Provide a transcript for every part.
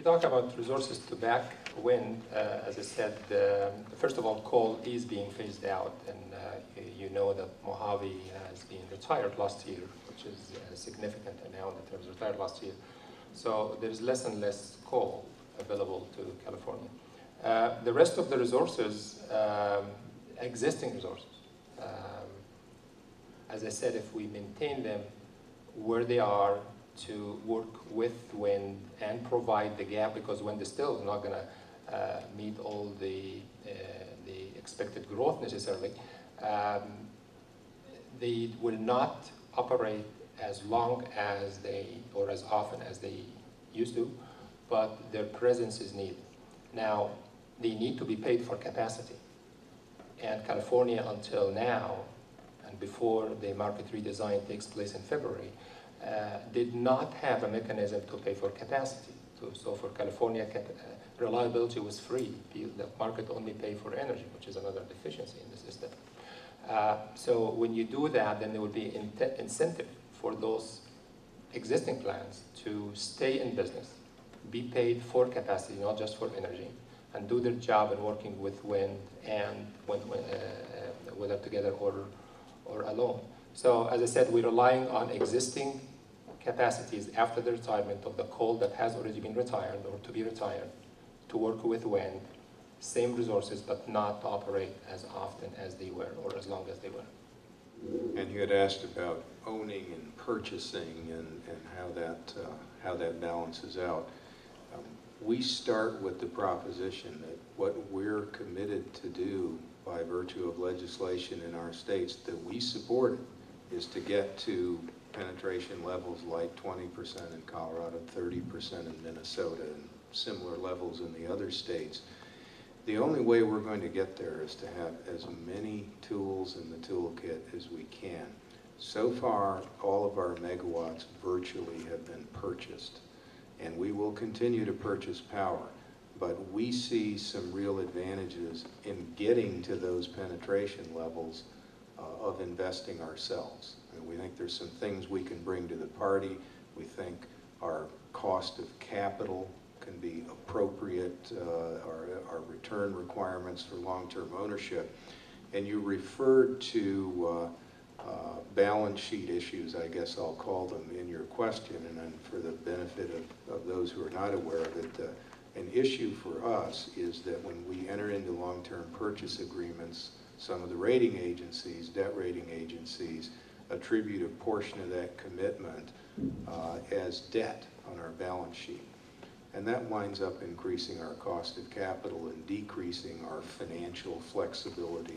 you talk about resources to back wind, as I said, first of all, coal is being phased out, and you know that Mojave has been retired last year, which is a significant amount in terms of retired last year. So there's less and less coal available to California. The rest of the resources, existing resources, as I said, if we maintain them where they are, to work with wind and provide the gap, because wind is still not going to meet all the expected growth necessarily. They will not operate as long as they, or as often as they used to, but their presence is needed. Now, they need to be paid for capacity. And California, until now, and before the market redesign takes place in February, did not have a mechanism to pay for capacity. So for California, reliability was free. The market only paid for energy, which is another deficiency in the system. So when you do that, then there will be incentive for those existing plants to stay in business, be paid for capacity, not just for energy, and do their job in working with wind and whether together or alone. So as I said, we're relying on existing capacities after the retirement of the coal that has already been retired or to be retired to work with wind, same resources, but not operate as often as they were or as long as they were. And you had asked about owning and purchasing and how that balances out. We start with the proposition that what we're committed to do by virtue of legislation in our states that we support is to get to penetration levels like 20% in Colorado, 30% in Minnesota, and similar levels in the other states. The only way we're going to get there is to have as many tools in the toolkit as we can. So far, all of our megawatts virtually have been purchased, and we will continue to purchase power. But we see some real advantages in getting to those penetration levels of investing ourselves. And we think there's some things we can bring to the party. We think our cost of capital can be appropriate, our return requirements for long-term ownership. And you referred to balance sheet issues, I guess I'll call them, in your question, and then for the benefit of those who are not aware of it, an issue for us is that when we enter into long-term purchase agreements, some of the rating agencies, debt rating agencies, attribute a portion of that commitment as debt on our balance sheet. And that winds up increasing our cost of capital and decreasing our financial flexibility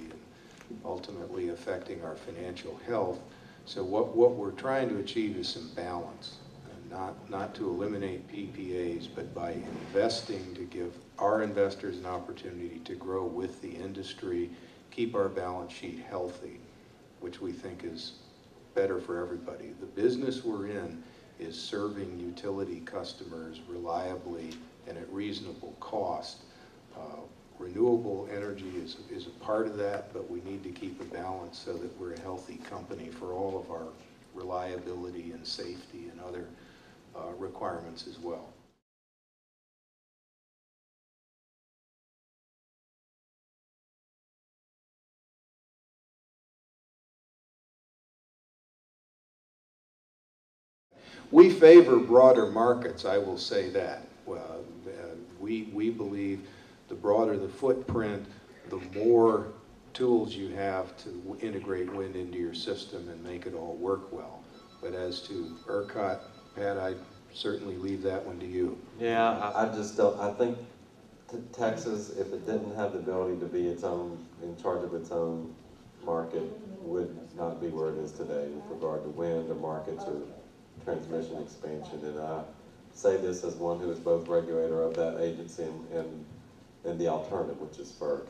and ultimately affecting our financial health. So what we're trying to achieve is some balance, not to eliminate PPAs, but by investing to give our investors an opportunity to grow with the industry, keep our balance sheet healthy, which we think is better for everybody. The business we're in is serving utility customers reliably and at reasonable cost. Renewable energy is a part of that, but we need to keep a balance so that we're a healthy company for all of our reliability and safety and other requirements as well. We favor broader markets, I will say that. We believe the broader the footprint, the more tools you have to integrate wind into your system and make it all work well. But as to ERCOT, Pat, I certainly leave that one to you. Yeah, I just don't, I think Texas, if it didn't have the ability to be its own, in charge of its own market, would not be where it is today with regard to wind or markets or transmission expansion. And I say this as one who is both regulator of that agency and the alternative, which is FERC.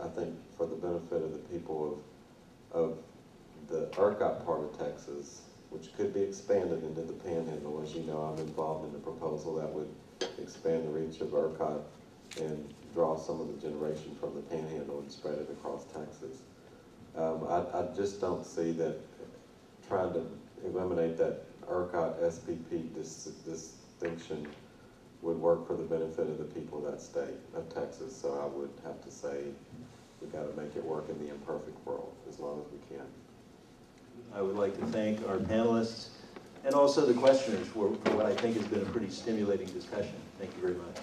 I think for the benefit of the people of the ERCOT part of Texas, which could be expanded into the Panhandle. As you know, I'm involved in the proposal that would expand the reach of ERCOT and draw some of the generation from the Panhandle and spread it across Texas. I just don't see that trying to eliminate that ERCOT SPP distinction would work for the benefit of the people of that state, of Texas. So I would have to say we've got to make it work in the imperfect world as long as we can. I would like to thank our panelists and also the questioners for what I think has been a pretty stimulating discussion. Thank you very much.